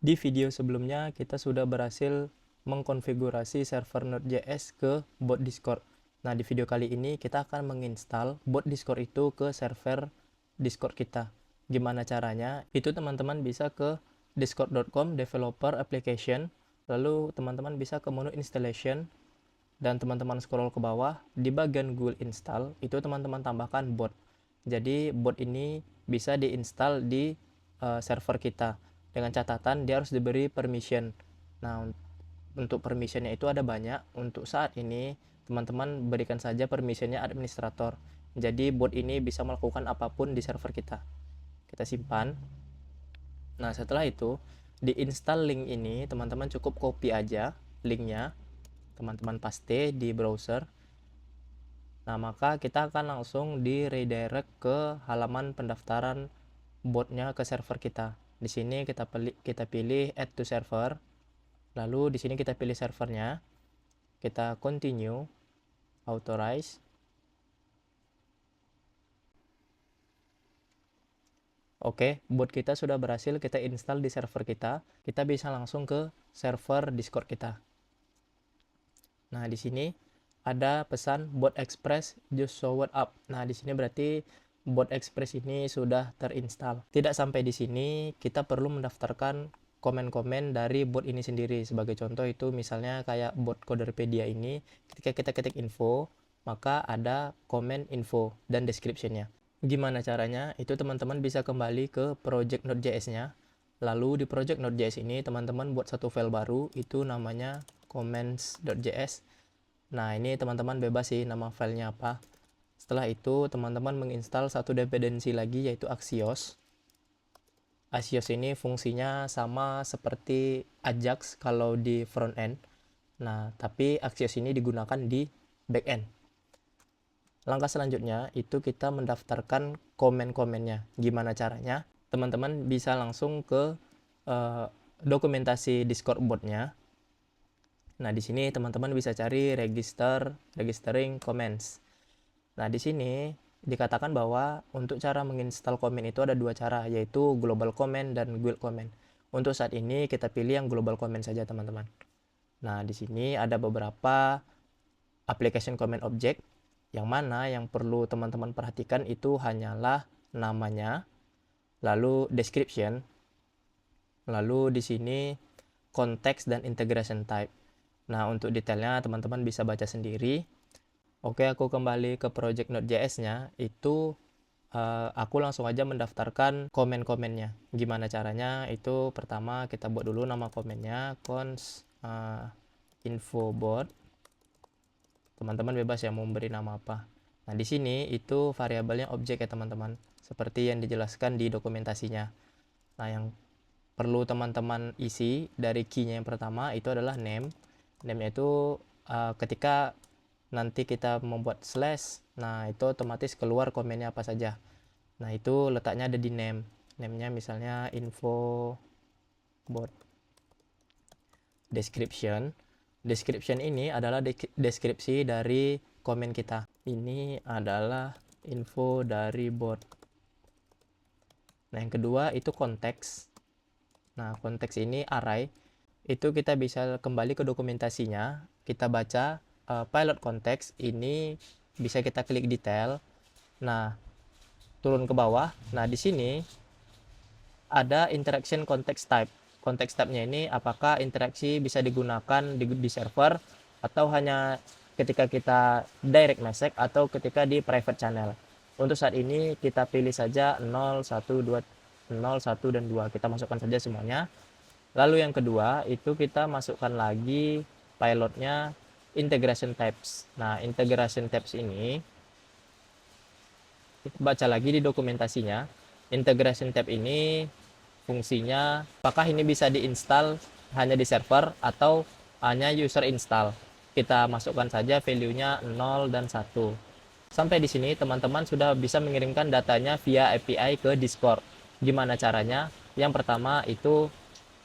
Di video sebelumnya kita sudah berhasil mengkonfigurasi server Node.js ke bot Discord. Nah, di video kali ini kita akan menginstal bot Discord itu ke server Discord kita. Gimana caranya? Itu teman-teman bisa ke discord.com developer application, lalu teman-teman bisa ke menu installation, dan teman-teman scroll ke bawah, di bagian Google install, itu teman-teman tambahkan bot. Jadi bot ini bisa diinstal di server kita. Dengan catatan dia harus diberi permission. Nah, untuk permissionnya itu ada banyak. Untuk saat ini, teman-teman berikan saja permissionnya administrator. Jadi bot ini bisa melakukan apapun di server kita. Kita simpan. Nah, setelah itu, diinstal link ini, teman-teman cukup copy aja linknya. Teman-teman paste di browser. Nah, maka kita akan langsung di redirect ke halaman pendaftaran botnya ke server kita. Di sini kita pilih add to server. Lalu di sini kita pilih servernya. Kita continue, authorize. Oke, bot kita sudah berhasil kita install di server kita. Kita bisa langsung ke server Discord kita. Nah, di sini ada pesan bot express just showed up. Nah, di sini berarti bot express ini sudah terinstall. Tidak sampai di sini, kita perlu mendaftarkan komen-komen dari bot ini sendiri. Sebagai contoh itu misalnya kayak bot Coderpedia ini, ketika kita ketik info, maka ada komen info dan description-nya. Gimana caranya? Itu teman-teman bisa kembali ke project Node.js-nya. Lalu di project Node.js ini teman-teman buat satu file baru, itu namanya comments.js. Nah, ini teman-teman bebas sih nama filenya apa. Setelah itu, teman-teman menginstal satu dependensi lagi, yaitu Axios. Axios ini fungsinya sama seperti Ajax kalau di front end. Nah, tapi Axios ini digunakan di back end. Langkah selanjutnya, itu kita mendaftarkan komen-komennya. Gimana caranya? Teman-teman bisa langsung ke dokumentasi Discord botnya. Nah, di sini teman-teman bisa cari registering comments. Nah, di sini dikatakan bahwa untuk cara menginstal komen itu ada dua cara, yaitu global comment dan guild comment. Untuk saat ini kita pilih yang global comment saja, teman-teman. Nah, di sini ada beberapa application comment object, yang mana yang perlu teman-teman perhatikan itu hanyalah namanya, lalu description, lalu di sini konteks dan integration type. Nah, untuk detailnya teman-teman bisa baca sendiri. Oke, aku kembali ke project Node.js-nya. Itu aku langsung aja mendaftarkan komen-komennya. Gimana caranya? Itu pertama kita buat dulu nama komennya, cons info bot. Teman-teman bebas ya mau memberi nama apa. Nah, di sini itu variabelnya objek ya, teman-teman. Seperti yang dijelaskan di dokumentasinya. Nah, yang perlu teman-teman isi dari key-nya yang pertama itu adalah name. Name-nya itu ketika nanti kita membuat slash, nah itu otomatis keluar komennya apa saja. Nah, itu letaknya ada di name. Name-nya misalnya info bot. Description. Description ini adalah deskripsi dari komen kita. Ini adalah info dari bot. Nah, yang kedua itu konteks. Nah, konteks ini array. Itu kita bisa kembali ke dokumentasinya. Kita baca pilot konteks ini, bisa kita klik detail. Nah, turun ke bawah. Nah, di sini ada interaction context type. Context type-nya ini apakah interaksi bisa digunakan di server atau hanya ketika kita direct message atau ketika di private channel. Untuk saat ini kita pilih saja 0, 1, 2, 0, 1, dan 2. Kita masukkan saja semuanya. Lalu yang kedua itu kita masukkan lagi pilotnya integration types. Nah, integration types ini kita baca lagi di dokumentasinya. Integration type ini fungsinya apakah ini bisa diinstal hanya di server atau hanya user install. Kita masukkan saja value-nya 0 dan 1. Sampai di sini teman-teman sudah bisa mengirimkan datanya via API ke Discord. Gimana caranya? Yang pertama itu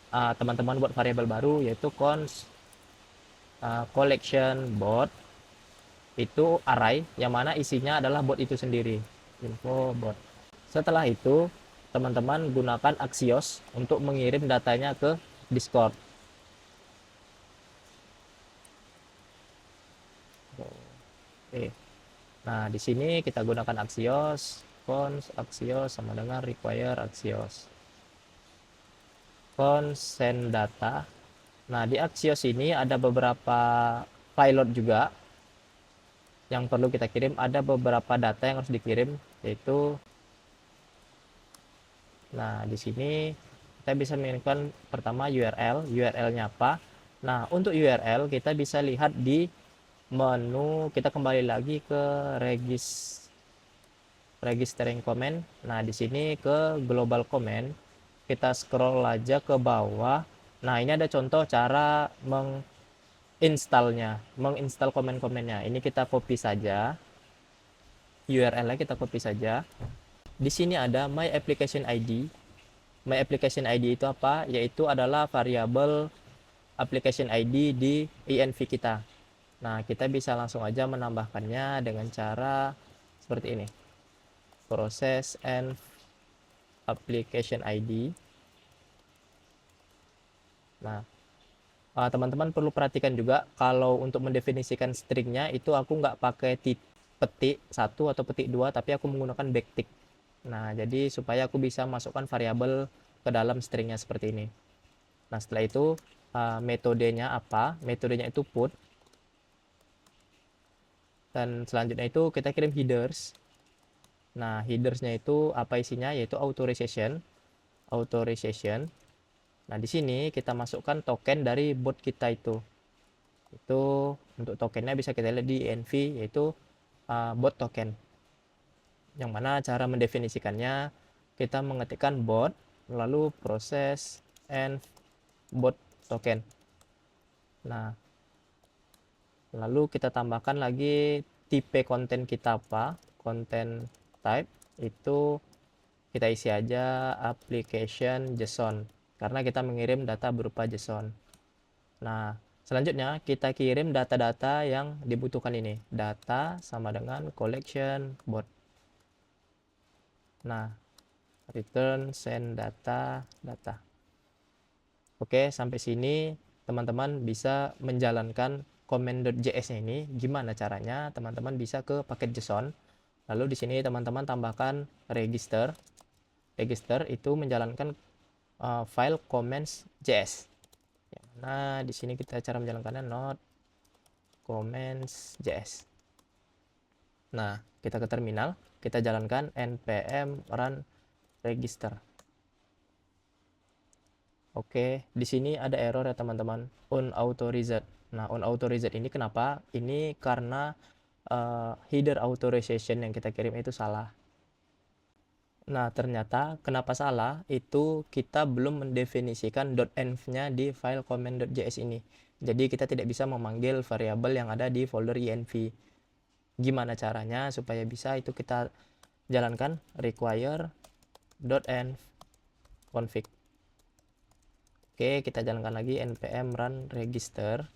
teman-teman buat variabel baru, yaitu cons collection bot, itu array yang mana isinya adalah bot itu sendiri, info bot. Setelah itu teman-teman gunakan Axios untuk mengirim datanya ke Discord. Oke. Nah, di sini kita gunakan Axios, cons Axios sama dengan require Axios. Cons send data. Nah, di Axios ini ada beberapa payload juga yang perlu kita kirim. Ada beberapa data yang harus dikirim, yaitu, nah, di sini kita bisa mengirimkan pertama URL. URL-nya apa? Nah, untuk URL kita bisa lihat di menu. Kita kembali lagi ke registering comment. Nah, di sini ke global comment, kita scroll aja ke bawah. Nah, ini ada contoh cara menginstal komen-komennya. Ini kita copy saja. URL-nya kita copy saja. Di sini ada my application ID. My application ID itu apa? Yaitu adalah variabel application ID di env kita. Nah, kita bisa langsung aja menambahkannya dengan cara seperti ini. Proses env application ID. Nah, teman-teman perlu perhatikan juga kalau untuk mendefinisikan stringnya itu aku nggak pakai petik 1 atau petik 2, tapi aku menggunakan backtick. Nah, jadi supaya aku bisa masukkan variabel ke dalam stringnya seperti ini. Nah, setelah itu metodenya apa? Metodenya itu put. Dan selanjutnya itu kita kirim headers. Nah, headersnya itu apa isinya? Yaitu authorization. Nah, di sini kita masukkan token dari bot kita itu. Itu untuk tokennya bisa kita lihat di env, yaitu bot token. Yang mana cara mendefinisikannya, kita mengetikkan bot, lalu proses env bot token. Nah, lalu kita tambahkan lagi tipe konten kita apa, konten type itu kita isi aja application JSON, karena kita mengirim data berupa JSON. Nah, selanjutnya kita kirim data-data yang dibutuhkan ini. Data sama dengan collection bot. Nah, return send data. Oke, sampai sini teman-teman bisa menjalankan comment.js-nya ini. Gimana caranya? Teman-teman bisa ke paket JSON. Lalu di sini teman-teman tambahkan register. Register itu menjalankan file comments.js. Nah, di sini kita cara menjalankannya node comments.js. Nah, kita ke terminal, kita jalankan npm run register. Oke, di sini ada error ya teman-teman, unauthorized. Nah, unauthorized ini kenapa? Ini karena header authorization yang kita kirim itu salah. Nah, ternyata kenapa salah? Itu kita belum mendefinisikan .env-nya di file comment.js ini. Jadi kita tidak bisa memanggil variabel yang ada di folder env. Gimana caranya supaya bisa? Itu kita jalankan require .env config. Oke, kita jalankan lagi npm run register.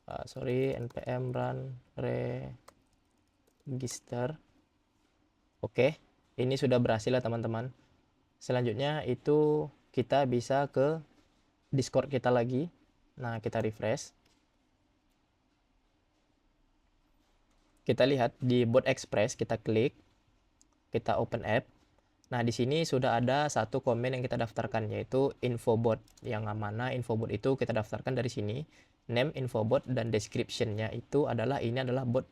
npm run register. Oke, ini sudah berhasil ya teman-teman. Selanjutnya itu kita bisa ke Discord kita lagi. Nah, kita refresh. Kita lihat di bot express, kita klik, kita open app. Nah, di sini sudah ada satu komen yang kita daftarkan, yaitu infobot. Yang mana infobot itu kita daftarkan dari sini. Name infobot dan description-nya itu adalah, ini adalah bot.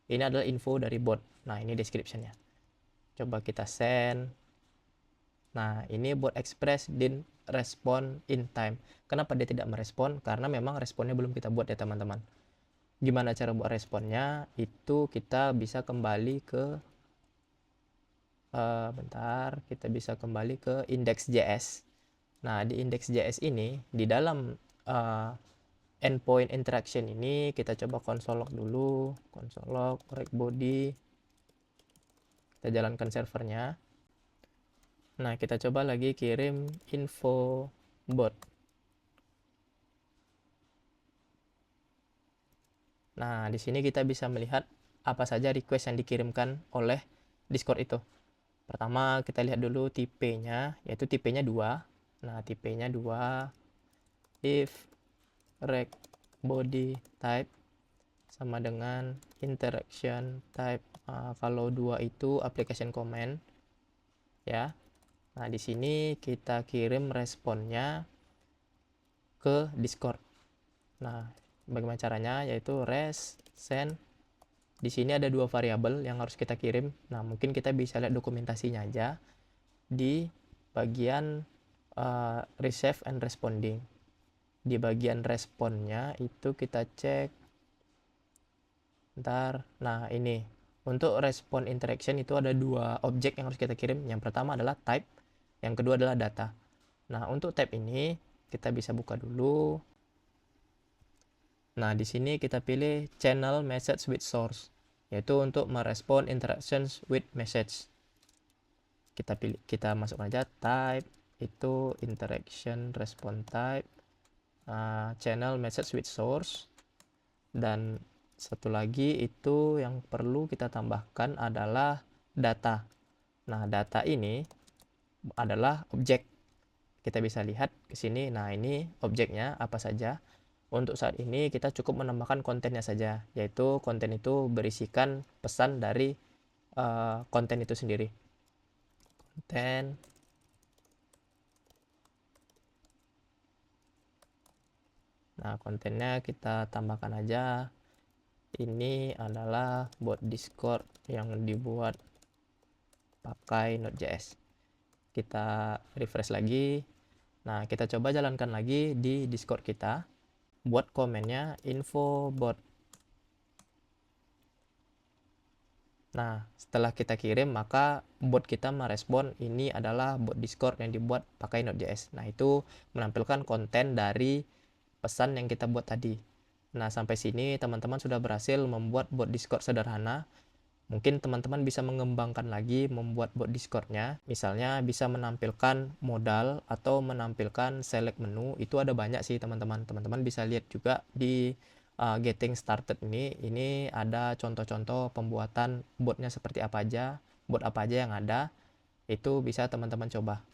Ini adalah info dari bot. Nah, ini description-nya. Coba kita send. Nah, ini bot express didn't respond in time. Kenapa dia tidak merespon? Karena memang responnya belum kita buat ya teman-teman. Gimana cara buat responnya? Itu kita bisa kembali ke bentar, kita bisa kembali ke index.js. Nah, di index.js ini, di dalam endpoint interaction ini, kita coba console log dulu, console log, rect body, kita jalankan servernya. Nah, kita coba lagi kirim info bot. Nah, di sini kita bisa melihat apa saja request yang dikirimkan oleh Discord itu. Pertama kita lihat dulu tipenya, yaitu tipenya 2. Nah, tipenya 2 if rect body type sama dengan interaction type. Kalau 2 itu application comment ya. Nah, di sini kita kirim responnya ke Discord. Nah, bagaimana caranya? Yaitu res send. Di sini ada 2 variabel yang harus kita kirim. Nah, mungkin kita bisa lihat dokumentasinya aja di bagian receive and responding. Di bagian responnya itu kita cek. Ntar, nah ini untuk respon interaction itu ada 2 objek yang harus kita kirim. Yang pertama adalah type, yang kedua adalah data. Nah, untuk type ini kita bisa buka dulu. Nah, di sini kita pilih channel message with source, yaitu untuk merespon interactions with message. Kita masukkan aja type itu interaction respond type, channel message with source, dan satu lagi itu yang perlu kita tambahkan adalah data. Nah, data ini adalah objek. Kita bisa lihat ke sini. Nah, ini objeknya apa saja. Untuk saat ini kita cukup menambahkan kontennya saja, yaitu konten itu berisikan pesan dari konten itu sendiri. Konten. Nah, kontennya kita tambahkan aja. Ini adalah bot Discord yang dibuat pakai Node.js. Kita refresh lagi. Nah, kita coba jalankan lagi di Discord kita. Buat komennya info bot. Nah, setelah kita kirim, maka bot kita merespon ini adalah bot Discord yang dibuat pakai Node.js. Nah, itu menampilkan konten dari pesan yang kita buat tadi. Nah, sampai sini teman-teman sudah berhasil membuat bot Discord sederhana. Mungkin teman-teman bisa mengembangkan lagi membuat bot Discord-nya. Misalnya bisa menampilkan modal atau menampilkan select menu. Itu ada banyak sih teman-teman. Teman-teman bisa lihat juga di getting started ini. Ini ada contoh-contoh pembuatan botnya seperti apa aja. Bot apa aja yang ada. Itu bisa teman-teman coba.